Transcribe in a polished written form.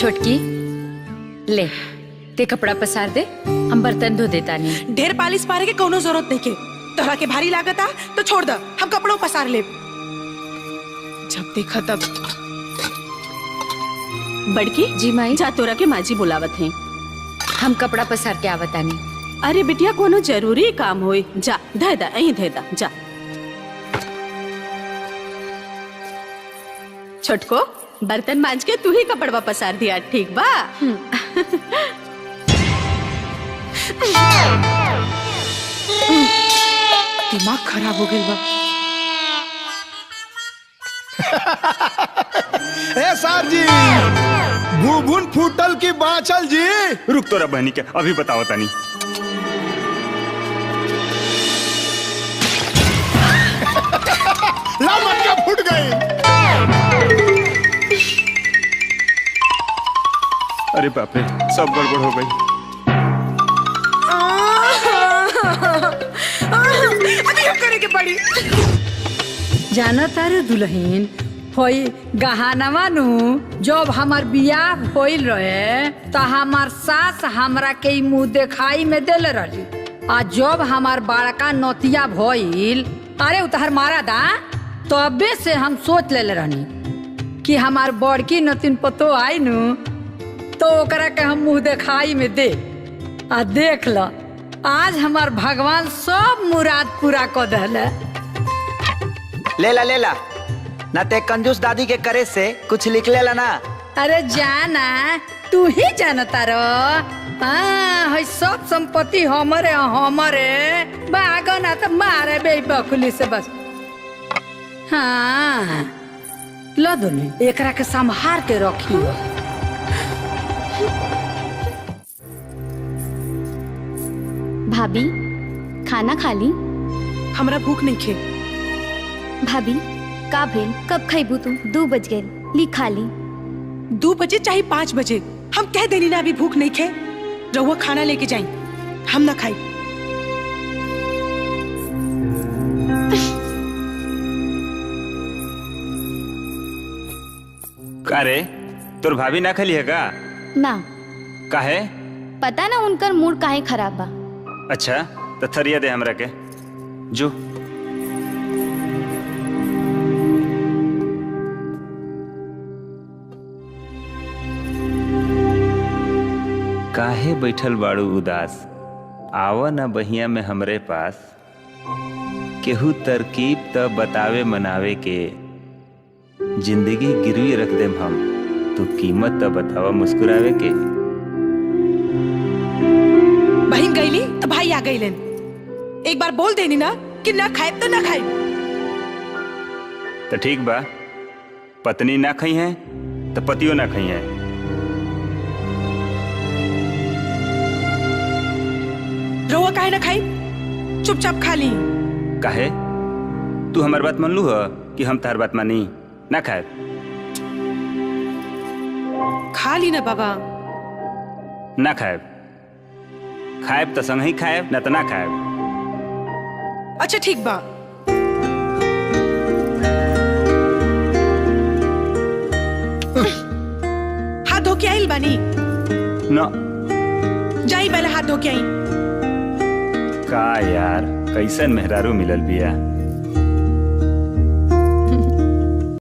छोटकी ले ते कपड़ा पसार दे, हम बर्तन धो देता नहीं। ढेर पालिश पारे के कोनो जरूरत नहीं के। तोहरा के भारी लागता तो छोड़ द, हम कपड़ों पसार ले। जब देखा तब। बड़की जी माई। जा तोरा के माजी बुलावत हैं। हम कपड़ा पसार के आवतानी। अरे बिटिया कोनो जरूरी काम होई, जा धे दा अहीं धे दा जा। छोटको बर्तन मांज के तू ही कपड़वा पसार दिया, ठीक बा? दिमाग खराब हो गया बा। ए सार जी, भूभुन फूटल की बाचल जी। रुक तोरा बहनी के अभी बताओ तानी। ला मटका फूट गई। अरे बाप रे, सब गड़बड़ हो गई। अभी हम करेंगे पड़ी। जाना तारे दुल्हन होई गहनवा नु जब हमार बियाह होइल रहे तो हमार सास हमरा के मुंह देखाई में देले रही। आ जब हमार बड़का नोतिया भइल, अरे उतहर मारा दा, तबे से हम सोच लेले रहनी कि हमार बड़की नतिन पतो आई नु तो ओकरा के हम मुंह देखाई में दे। आ देख ल, आज हमार भगवान सब मुराद पूरा कर दहले। ले ला ना ते कंजूस दादी के करे से कुछ लिख लेला ना। अरे जाना, तू ही जानता रो। हाँ, सब संपत्ति हमरे बागो ना तो मारे बे बकुली से बस। हाँ लो दोनों एकरा के संभार के रखी। भाभी खाना खा ली? हमरा भूख नहीं खे। भाभी का भेल, कब खाइबू तू? 2 बज गए, ली खा ली। 2 बजे चाहे 5 बजे, हम कह देनी ना अभी भूख नहीं खे। रहुआ खाना लेके जाई, हम ना खाई। का रे, तोर भाभी ना खली है का? ना काहे? पता ना उनकर मूड काहे खराब बा। अच्छा तो थरिया दे हमरा के जो। काहे बैठल बाड़ू उदास? आवा ना बहिया में हमरे पास। केहू तरकीब त बतावे मनावे के, जिंदगी गिरवी रख देम हम, तू कीमत त बतावा मुस्कुरावे के। बहन गईली तो भाई आ गईलन। एक बार बोल देनी ना कि ना खाए तो ना खाए। तो ठीक बा, पत्नी ना खई है तो पतियो ना खई है। रहुआ काहे ना खाई? चुपचाप खा ली। काहे? तू हमार बात मान लू है कि हम तार बात मानी? ना खाए? खा ली ना बाबा। ना खाए? खाएब तो संग ही खाएब, ना तो ना खाएब। अच्छा ठीक बा। हाथ धो के आइल बानी? ना। जाई पहले हाथ धो के आई। का यार, कैसन मेहरारू मिलल बिया।